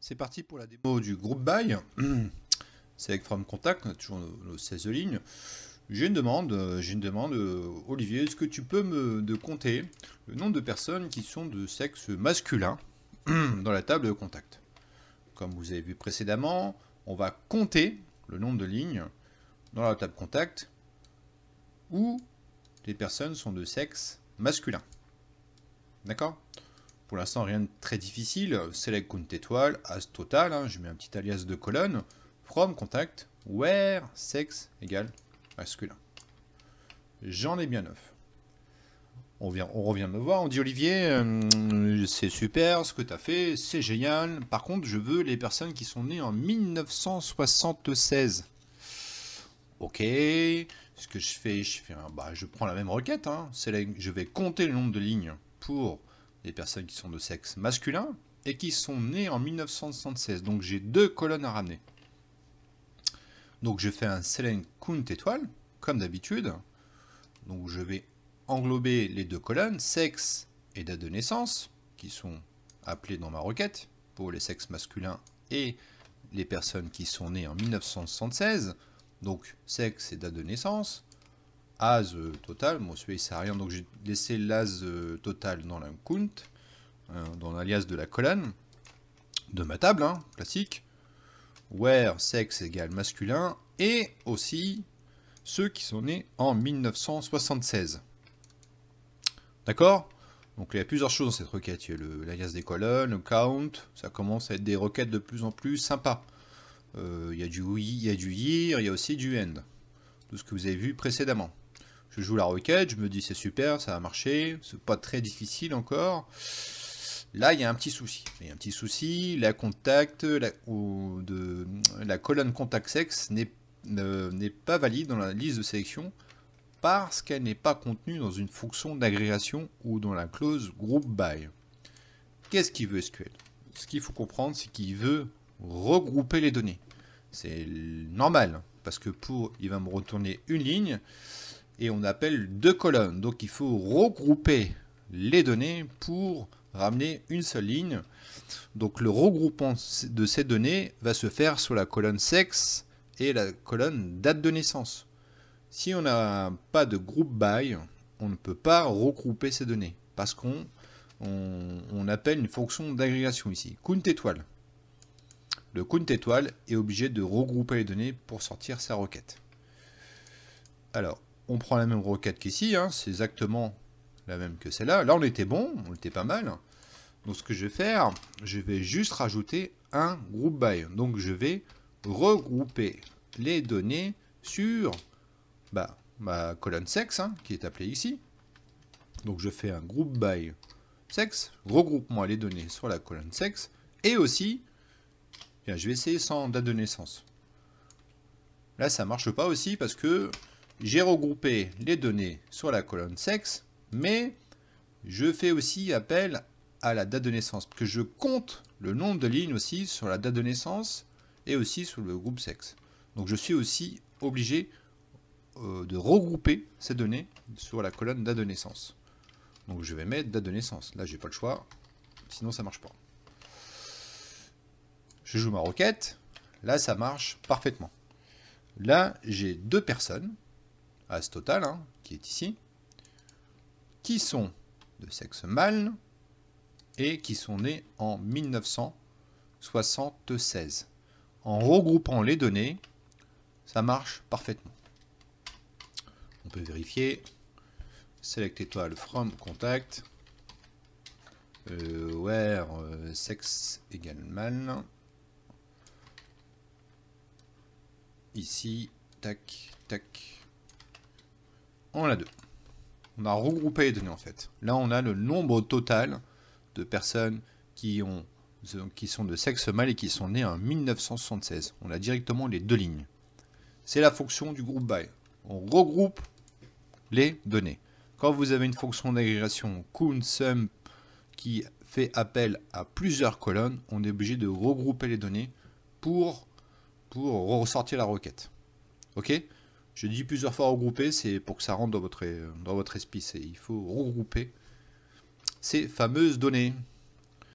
C'est parti pour la démo du groupe by. C'est avec From Contact, on a toujours nos 16 lignes. J'ai une demande, Olivier, est-ce que tu peux me compter le nombre de personnes qui sont de sexe masculin dans la table de contact? Comme vous avez vu précédemment, on va compter le nombre de lignes dans la table contact où les personnes sont de sexe masculin. D'accord? Pour l'instant, rien de très difficile. Select count étoile, as total, hein, je mets un petit alias de colonne, from contact, where sexe égale masculin. J'en ai bien 9. On revient me voir, on dit Olivier, c'est super ce que tu as fait, c'est génial. Par contre, je veux les personnes qui sont nées en 1976. Ok, ce que je prends la même requête. Hein. Je vais compter le nombre de lignes pour les personnes qui sont de sexe masculin et qui sont nées en 1976. Donc j'ai 2 colonnes à ramener. Donc je fais un select count étoile, comme d'habitude. Donc je vais englober les 2 colonnes, sexe et date de naissance, qui sont appelées dans ma requête, pour les sexes masculins et les personnes qui sont nées en 1976. Donc sexe et date de naissance. As total, bon celui-là il sert à rien, donc j'ai laissé l'as total dans la count, dans l'alias de la colonne de ma table, hein, classique. Where sexe égale masculin, et aussi ceux qui sont nés en 1976. D'accord? Donc il y a plusieurs choses dans cette requête. Il y a l'alias des colonnes, le count, ça commence à être des requêtes de plus en plus sympas. Il y a du oui, il y a du year, il y a aussi du end. Tout ce que vous avez vu précédemment. Je joue la requête, je me dis c'est super, ça va marcher, c'est pas très difficile encore. Là, il y a un petit souci. La contact, la colonne contact sexe n'est pas valide dans la liste de sélection parce qu'elle n'est pas contenue dans une fonction d'agrégation ou dans la clause group by. Qu'est-ce qu'il veut SQL? Ce qu'il faut comprendre, c'est qu'il veut regrouper les données. C'est normal, parce que il va me retourner une ligne, et on appelle 2 colonnes. Donc il faut regrouper les données pour ramener une seule ligne. Donc le regroupement de ces données va se faire sur la colonne sexe et la colonne date de naissance. Si on n'a pas de group by, on ne peut pas regrouper ces données, parce qu'on appelle une fonction d'agrégation ici, count étoile. Le count étoile est obligé de regrouper les données pour sortir sa requête. Alors, on prend la même requête qu'ici, hein, c'est exactement la même que celle-là. Là, on était bon, on était pas mal. Donc, ce que je vais faire, je vais juste rajouter un group by. Donc, je vais regrouper les données sur ma colonne sexe, hein, qui est appelée ici. Donc, je fais un group by sexe, regroupement les données sur la colonne sexe, et aussi, je vais essayer sans date de naissance. Là, ça marche pas aussi parce que j'ai regroupé les données sur la colonne sexe, mais je fais aussi appel à la date de naissance, parce que je compte le nombre de lignes aussi sur la date de naissance et aussi sur le groupe sexe. Donc je suis aussi obligé de regrouper ces données sur la colonne date de naissance. Donc je vais mettre date de naissance. Là, j'ai pas le choix, sinon ça marche pas. Je joue ma requête. Là, ça marche parfaitement. Là, j'ai 2 personnes, as total, hein, qui est ici, qui sont de sexe mâle et qui sont nés en 1976. En regroupant les données, ça marche parfaitement. On peut vérifier. Select étoile from contact. Where sexe égale mâle. Ici, tac, tac. On a 2. On a regroupé les données en fait. Là, on a le nombre total de personnes qui sont de sexe mâle et qui sont nées en 1976. On a directement les 2 lignes. C'est la fonction du group by. On regroupe les données. Quand vous avez une fonction d'agrégation count sum qui fait appel à plusieurs colonnes, on est obligé de regrouper les données pour ressortir la requête. Ok? Je dis plusieurs fois regrouper, c'est pour que ça rentre dans votre esprit. Il faut regrouper ces fameuses données.